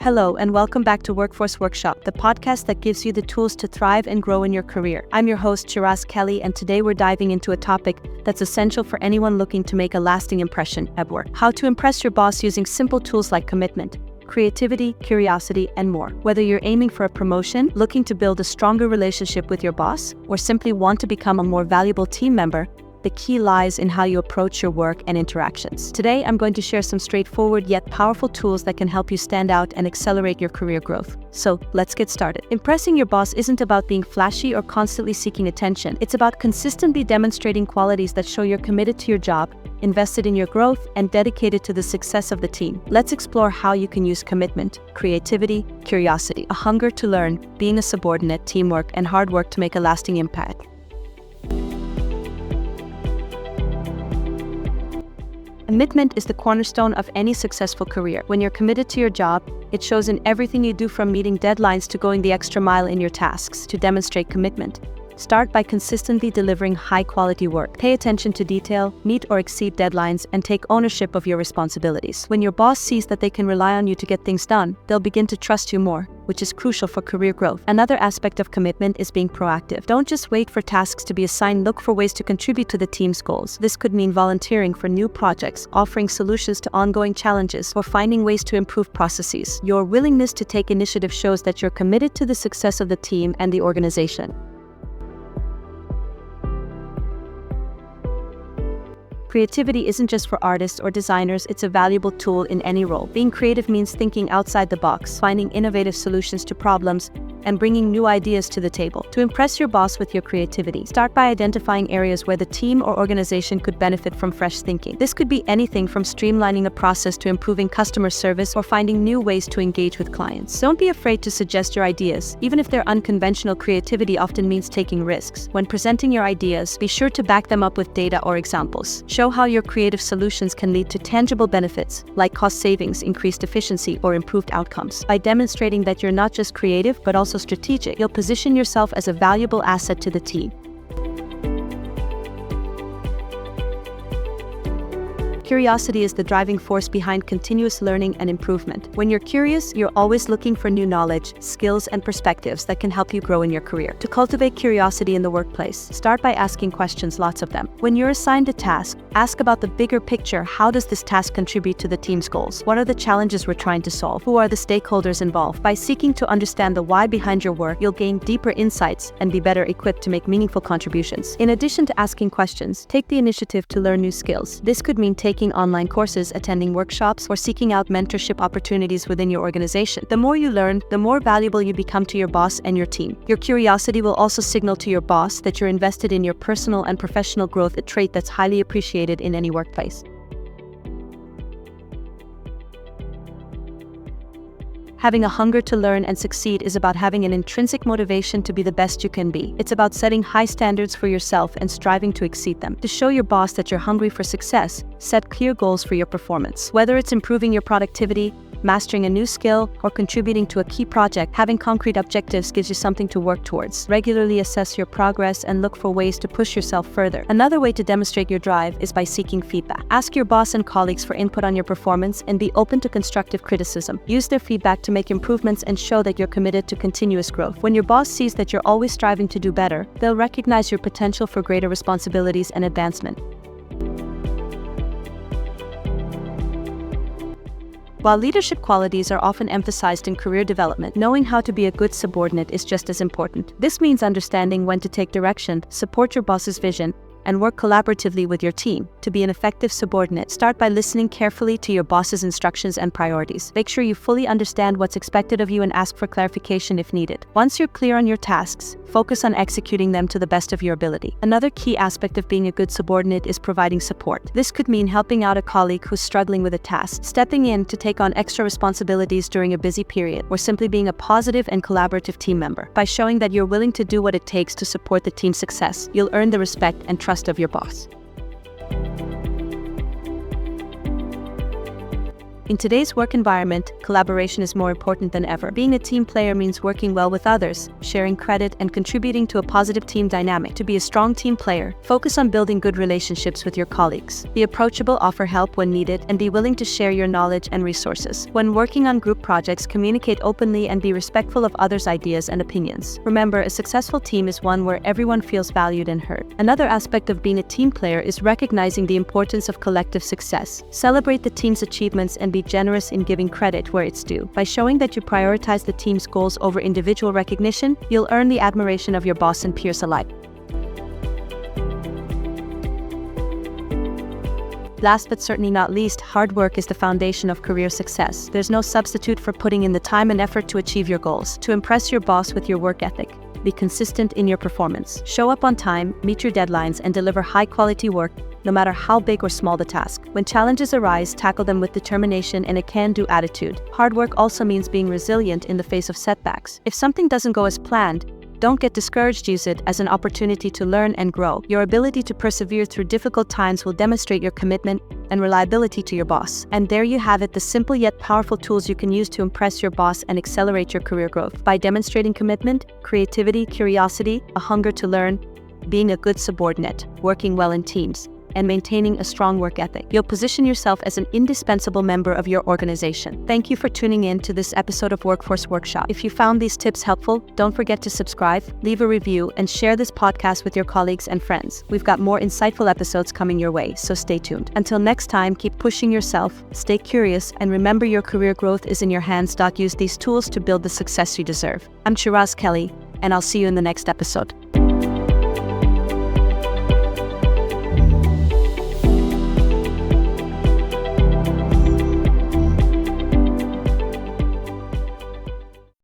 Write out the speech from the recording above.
Hello and welcome back to Workforce Workshop, the podcast that gives you the tools to thrive and grow in your career. I'm your host, Chiraz Kelly, and today we're diving into a topic that's essential for anyone looking to make a lasting impression at work. How to impress your boss using simple tools like commitment, creativity, curiosity, and more. Whether you're aiming for a promotion, looking to build a stronger relationship with your boss, or simply want to become a more valuable team member, the key lies in how you approach your work and interactions. Today, I'm going to share some straightforward yet powerful tools that can help you stand out and accelerate your career growth. So, let's get started. Impressing your boss isn't about being flashy or constantly seeking attention. It's about consistently demonstrating qualities that show you're committed to your job, invested in your growth, and dedicated to the success of the team. Let's explore how you can use commitment, creativity, curiosity, a hunger to learn, being a subordinate, teamwork, and hard work to make a lasting impact. Commitment is the cornerstone of any successful career. When you're committed to your job, it shows in everything you do, from meeting deadlines to going the extra mile in your tasks. To demonstrate commitment, start by consistently delivering high-quality work. Pay attention to detail, meet or exceed deadlines, and take ownership of your responsibilities. When your boss sees that they can rely on you to get things done, they'll begin to trust you more, which is crucial for career growth. Another aspect of commitment is being proactive. Don't just wait for tasks to be assigned, look for ways to contribute to the team's goals. This could mean volunteering for new projects, offering solutions to ongoing challenges, or finding ways to improve processes. Your willingness to take initiative shows that you're committed to the success of the team and the organization. Creativity isn't just for artists or designers, it's a valuable tool in any role. Being creative means thinking outside the box, finding innovative solutions to problems, and bringing new ideas to the table. To impress your boss with your creativity, start by identifying areas where the team or organization could benefit from fresh thinking. This could be anything from streamlining a process to improving customer service or finding new ways to engage with clients. Don't be afraid to suggest your ideas. Even if they're unconventional, creativity often means taking risks. When presenting your ideas, be sure to back them up with data or examples. Show how your creative solutions can lead to tangible benefits, like cost savings, increased efficiency, or improved outcomes. By demonstrating that you're not just creative, but also strategic, you'll position yourself as a valuable asset to the team. Curiosity is the driving force behind continuous learning and improvement. When you're curious, you're always looking for new knowledge, skills, and perspectives that can help you grow in your career. To cultivate curiosity in the workplace, start by asking questions, lots of them. When you're assigned a task, ask about the bigger picture. How does this task contribute to the team's goals? What are the challenges we're trying to solve? Who are the stakeholders involved? By seeking to understand the why behind your work, you'll gain deeper insights and be better equipped to make meaningful contributions. In addition to asking questions, take the initiative to learn new skills. This could mean taking online courses, attending workshops, or seeking out mentorship opportunities within your organization. The more you learn, the more valuable you become to your boss and your team. Your curiosity will also signal to your boss that you're invested in your personal and professional growth, a trait that's highly appreciated in any workplace. Having a hunger to learn and succeed is about having an intrinsic motivation to be the best you can be. It's about setting high standards for yourself and striving to exceed them. To show your boss that you're hungry for success, set clear goals for your performance. Whether it's improving your productivity, mastering a new skill, or contributing to a key project, having concrete objectives gives you something to work towards. Regularly assess your progress and look for ways to push yourself further. Another way to demonstrate your drive is by seeking feedback. Ask your boss and colleagues for input on your performance and be open to constructive criticism. Use their feedback to make improvements and show that you're committed to continuous growth. When your boss sees that you're always striving to do better, they'll recognize your potential for greater responsibilities and advancement. While leadership qualities are often emphasized in career development, knowing how to be a good subordinate is just as important. This means understanding when to take direction, support your boss's vision, and work collaboratively with your team. To be an effective subordinate, start by listening carefully to your boss's instructions and priorities. Make sure you fully understand what's expected of you and ask for clarification if needed. Once you're clear on your tasks, focus on executing them to the best of your ability. Another key aspect of being a good subordinate is providing support. This could mean helping out a colleague who's struggling with a task, stepping in to take on extra responsibilities during a busy period, or simply being a positive and collaborative team member. By showing that you're willing to do what it takes to support the team's success, you'll earn the respect and trust of your boss. In today's work environment, collaboration is more important than ever. Being a team player means working well with others, sharing credit, and contributing to a positive team dynamic. To be a strong team player, focus on building good relationships with your colleagues. Be approachable, offer help when needed, and be willing to share your knowledge and resources. When working on group projects, communicate openly and be respectful of others' ideas and opinions. Remember, a successful team is one where everyone feels valued and heard. Another aspect of being a team player is recognizing the importance of collective success. Celebrate the team's achievements and be generous in giving credit where it's due. By showing that you prioritize the team's goals over individual recognition, you'll earn the admiration of your boss and peers alike. Last but certainly not least, hard work is the foundation of career success. There's no substitute for putting in the time and effort to achieve your goals. To impress your boss with your work ethic, be consistent in your performance. Show up on time, meet your deadlines, and deliver high-quality work, no matter how big or small the task. When challenges arise, tackle them with determination and a can-do attitude. Hard work also means being resilient in the face of setbacks. If something doesn't go as planned, don't get discouraged. Use it as an opportunity to learn and grow. Your ability to persevere through difficult times will demonstrate your commitment and reliability to your boss. And there you have it, the simple yet powerful tools you can use to impress your boss and accelerate your career growth. By demonstrating commitment, creativity, curiosity, a hunger to learn, being a good subordinate, working well in teams, and maintaining a strong work ethic, you'll position yourself as an indispensable member of your organization. Thank you for tuning in to this episode of Workforce Workshop. If you found these tips helpful, don't forget to subscribe, leave a review, and share this podcast with your colleagues and friends. We've got more insightful episodes coming your way, so stay tuned. Until next time, keep pushing yourself, stay curious, and remember your career growth is in your hands. Use these tools to build the success you deserve. I'm Chiraz Kelly, and I'll see you in the next episode.